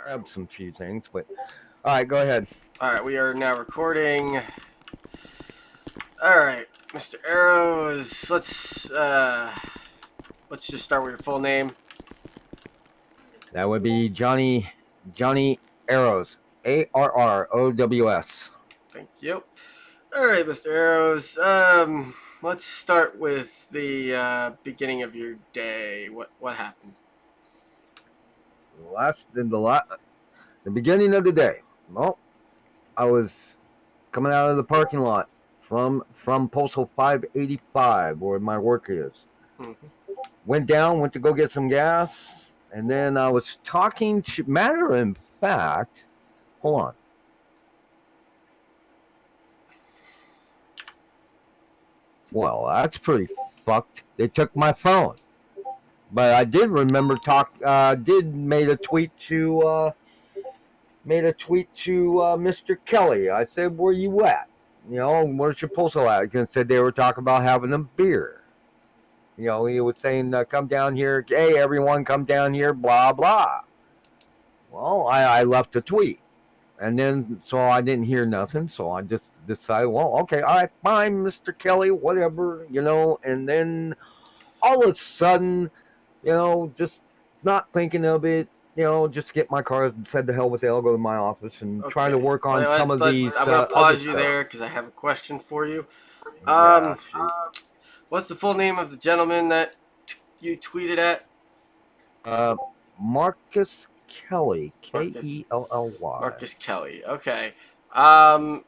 grab some few things, but all right, go ahead. All right, we are now recording. All right, Mr. Arrows. Let's just start with your full name. That would be Johny Arrows, Arrows. Thank you. All right, Mr. Arrows. Let's start with the beginning of your day. What happened? The beginning of the day. Well, I was coming out of the parking lot from Postal 585, where my work is. Mm-hmm. Went to go get some gas, and then I was talking to. Matter of fact, hold on. Well, that's pretty fucked. They took my phone, but I did remember made a tweet to Mr. Kelly. I said, "Where you at? You know, where's your postal at?" And said they were talking about having a beer. You know, he was saying, "Come down here, hey everyone, come down here." Blah blah. Well, I left a tweet. And then, so I didn't hear nothing. So I just decided, well, okay, all right, fine, Mr. Kelly, whatever, you know. And then all of a sudden, you know, just not thinking of it, you know, just get my car and said, the hell with it, I'll go to my office and try to work on some of these. I'm going to pause you there because I have a question for you. What's the full name of the gentleman that you tweeted at? Marcus Kelly, Kelly. Marcus Kelly. Okay. Do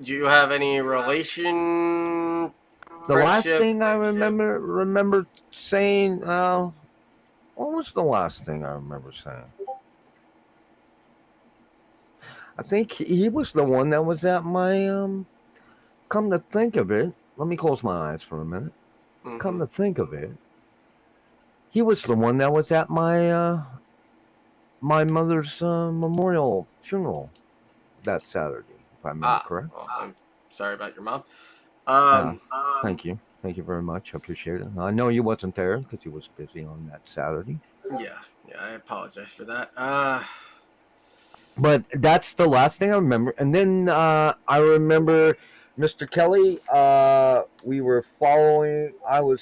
you have any relation? The last thing I remember saying. What was the last thing I remember saying? I think he was the one that was at my. Come to think of it, let me close my eyes for a minute. Mm-hmm. Come to think of it, he was the one that was at my my mother's memorial funeral that Saturday, if I'm correct. Well, I'm sorry about your mom. Thank you very much. I appreciate it. I know you wasn't there because you was busy on that Saturday. Yeah, I apologize for that. But that's the last thing I remember. And then I remember Mr. Kelly. We were following. I'm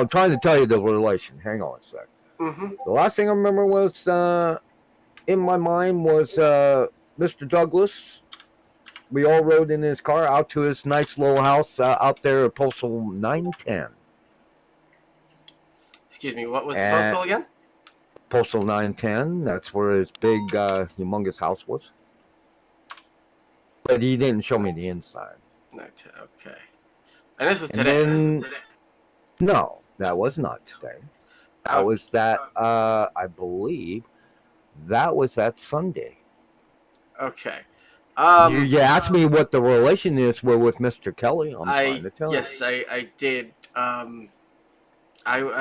trying to tell you the relation. Hang on a sec. Mm-hmm. The last thing I remember was in my mind was Mr. Douglas. We all rode in his car out to his nice little house out there at Postal 910. Excuse me, what was the postal again? Postal 910. That's where his big, humongous house was. But he didn't show me the inside. 910, okay. And this was today? No, that was not today. That was that, I believe, that was that Sunday. Okay. You asked me what the relation is with Mr. Kelly. I'm trying to tell you. Yes, I did. I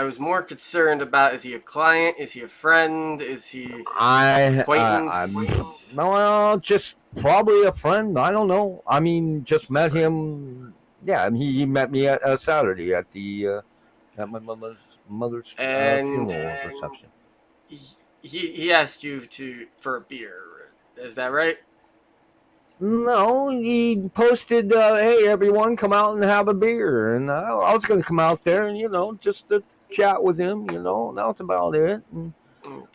was more concerned about, is he a client? Is he a friend? Is he an acquaintance? No, just probably a friend. I don't know. I mean, just met him. Yeah, he met me at Saturday at the at my mother's funeral reception. He asked you for a beer. Is that right? No, he posted, hey, everyone, come out and have a beer. And I was going to come out there and, you know, just to chat with him, you know, and that was about it.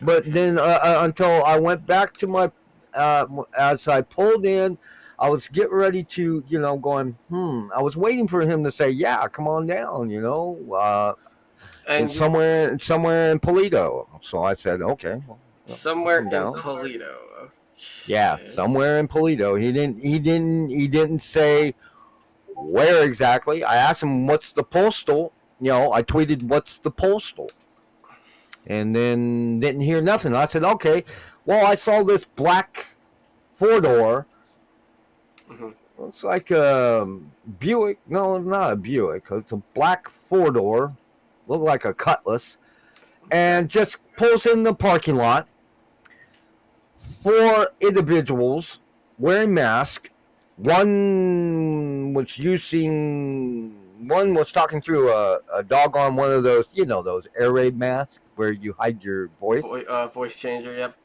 But then until I went back to my, as I pulled in, I was getting ready to, you know, going, I was waiting for him to say, yeah, come on down, you know, and somewhere in Polito. So I said, okay. Well, somewhere in Polito. Yeah, somewhere in Polito. He didn't say where exactly. I asked him what's the postal. You know, I tweeted what's the postal. And then didn't hear nothing. I said, okay. Well, I saw this black 4-door. Mm-hmm. Looks like a Buick. No, not a Buick. It's a black 4-door. Looked like a Cutlass. And just pulls in the parking lot. 4 individuals wearing masks. One was using one was talking through a doggone one of those, those air raid masks where you hide your voice. Voice changer, yep.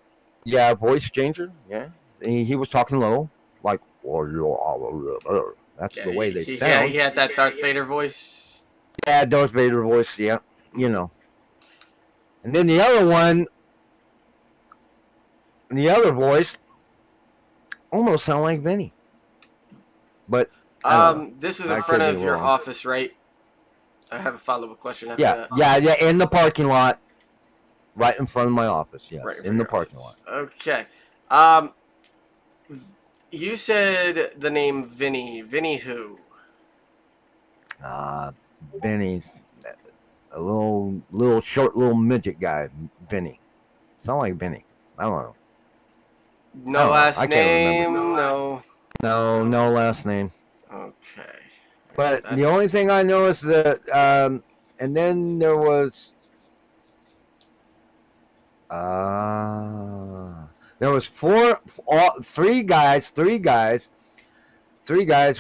Yeah, voice changer, yeah. He was talking low, like, that's the way they sound. Yeah, he had that Darth Vader voice. Yeah, Darth Vader voice, yeah, And then the other one, the other voice, almost sound like Vinny. But this is in front of your office, right? I have a follow-up question after that. Yeah, in the parking lot, right in front of my office. Yes, right in the parking lot. Okay. You said the name Vinny. Vinny who? Vinny's a little short, little midget guy. Vinny. Sound like Vinny. I don't know. No last name. No last name. Okay. But the only thing I know is that, and then there was, three guys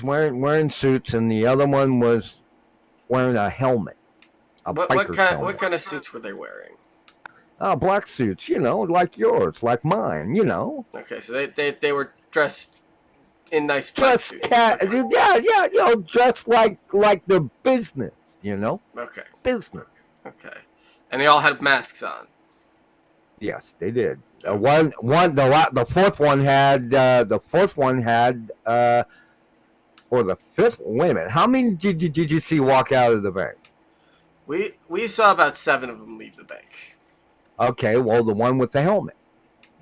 wearing suits, and the other one was wearing a helmet. What kind of suits were they wearing? Black suits, like yours, like mine, Okay, so they were dressed in nice black suits. Yeah, dressed like the business, Okay. Business. Okay. And they all had masks on. Yes, they did. The fourth one had, or the fifth. Wait a minute. How many did you see walk out of the bank? We saw about 7 of them leave the bank. Okay, well, the one with the helmet.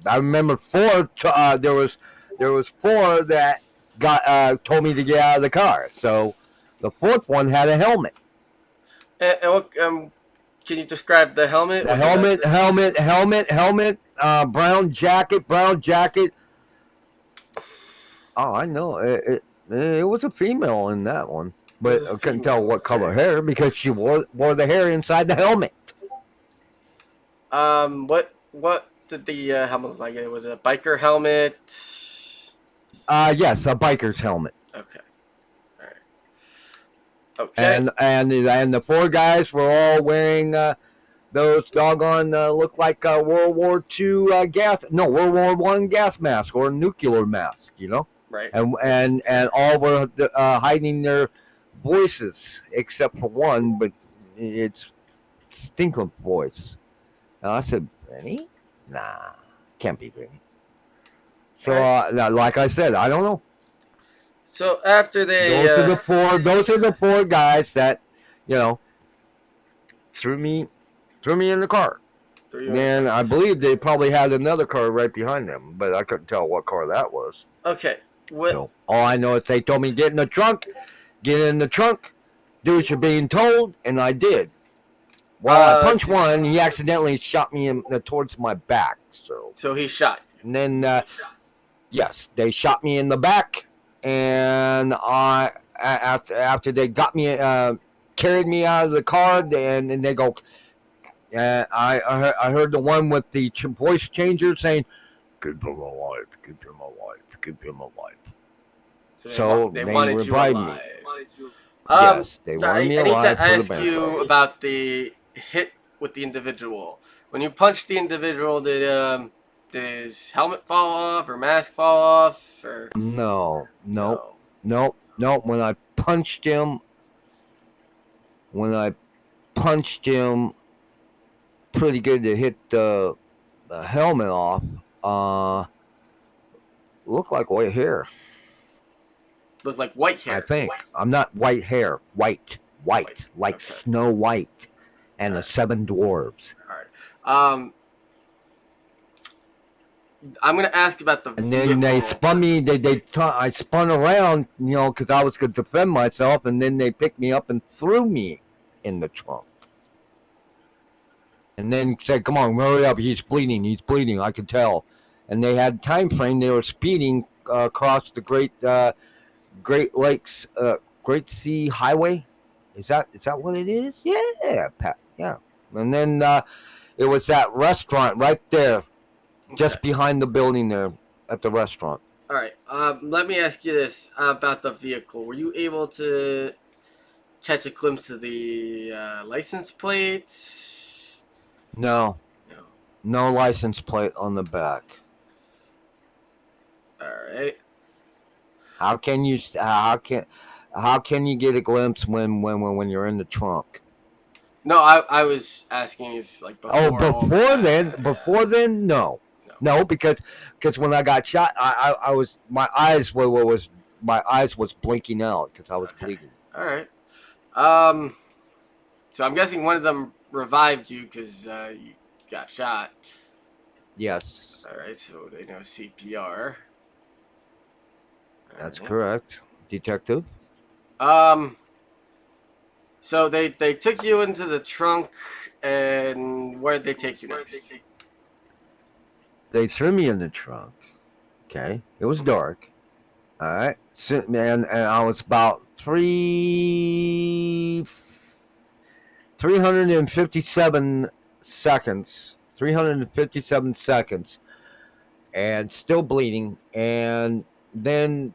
I remember 4. There was 4 that told me to get out of the car. So the fourth one had a helmet. Can you describe the helmet? The helmet. Brown jacket. Oh, I know. It was a female in that one, but I couldn't tell what color hair because she wore the hair inside the helmet. What did the helmet look like? It was a biker helmet. Yes, a biker's helmet. Okay. All right. Okay. And the 4 guys were all wearing those doggone look like World War II World War I gas mask or nuclear mask, Right. And all were hiding their voices except for one, but it's stinking voice. And I said, Vinny? Nah, can't be Vinny. So, like I said, I don't know. So after they, those are the 4 guys that, threw me in the car. And I believe they probably had another car right behind them, but I couldn't tell what car that was. Okay. So, all I know is they told me get in the trunk, do what you're being told, and I did. Well, I punched one, he accidentally shot me towards my back. So he shot you. And then, yes, they shot me in the back, and after they got me, carried me out of the car, and they go, I heard the one with the voice changer saying, "Keep him alive, keep him alive, keep him alive." So they wanted you alive. Yes, they wanted me alive. I need to ask you about the hit with the individual. When you punched the individual, did his helmet fall off or mask fall off? Or no. When I punched him, pretty good to hit the helmet off. Looked like white hair. Looked like white hair. I think. I'm not white hair. White. Like okay. Snow White and the 7 dwarves. All right. I'm gonna ask about the. And then they spun me. I spun around, because I was going to defend myself, and then they picked me up and threw me in the trunk. And then said, "Come on, hurry up! He's bleeding. I could tell." And they had time frame. They were speeding across the Great Lakes, Great Sea Highway. Is that what it is? Yeah, Pat. Yeah. And then it was that restaurant right there, just behind the building there at the restaurant. All right. Let me ask you this about the vehicle. Were you able to catch a glimpse of the license plates? No. No license plate on the back. All right. How can you get a glimpse when you're in the trunk? No, I was asking if like before. Before then, no, because when I got shot, I was my eyes was blinking out because I was bleeding. All right. So I'm guessing one of them revived you because you got shot. Yes. All right. So they know CPR. That's correct, detective. So they took you into the trunk, and where did they take you next? They threw me in the trunk. Okay, it was dark. All right, and I was about 357 seconds. 357 seconds, and still bleeding. And then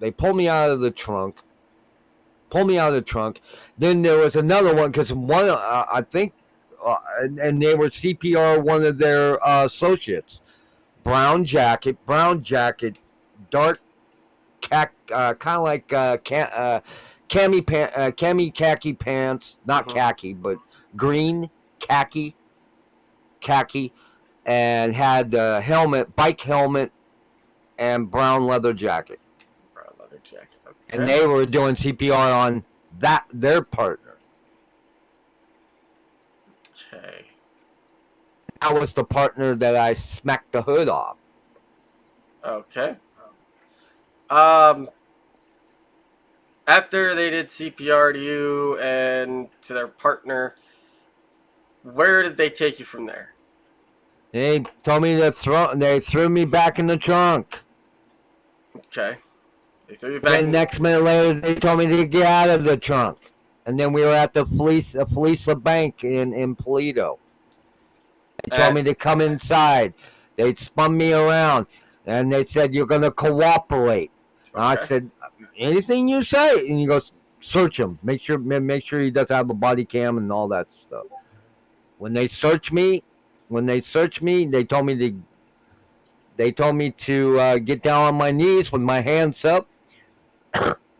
they pulled me out of the trunk. Then there was another one because one, I think, and they were CPR one of their associates. Brown jacket, dark, kind of like cami khaki pants, not khaki, but green khaki, and had bike helmet, and brown leather jacket. Okay. And they were doing CPR on their partner. Okay. That was the partner that I smacked the hood off. Okay. After they did CPR to you and to their partner, where did they take you from there? They told me they threw me back in the trunk. Okay. They threw you back. And next minute later, they told me to get out of the trunk. And then we were at the Felicia Bank in Toledo. They told me to come inside. They spun me around, and they said, "You're going to cooperate." Okay. I said, "Anything you say." And he goes, "Search him. Make sure he does have a body cam and all that stuff." When they searched me, they told me to get down on my knees with my hands up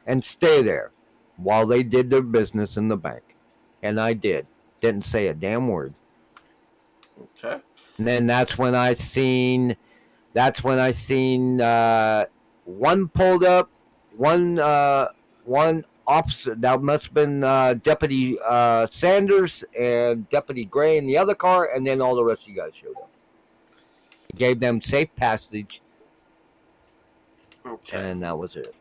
and stay there while they did their business in the bank. And I did. Didn't say a damn word. Okay. And then that's when I seen one pulled up, one officer, that must have been Deputy Sanders and Deputy Gray in the other car, and then all the rest of you guys showed up. He gave them safe passage. Okay. And that was it.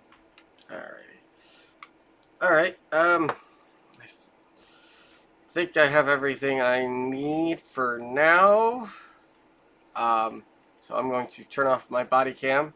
All right. I think I have everything I need for now. So I'm going to turn off my body cam.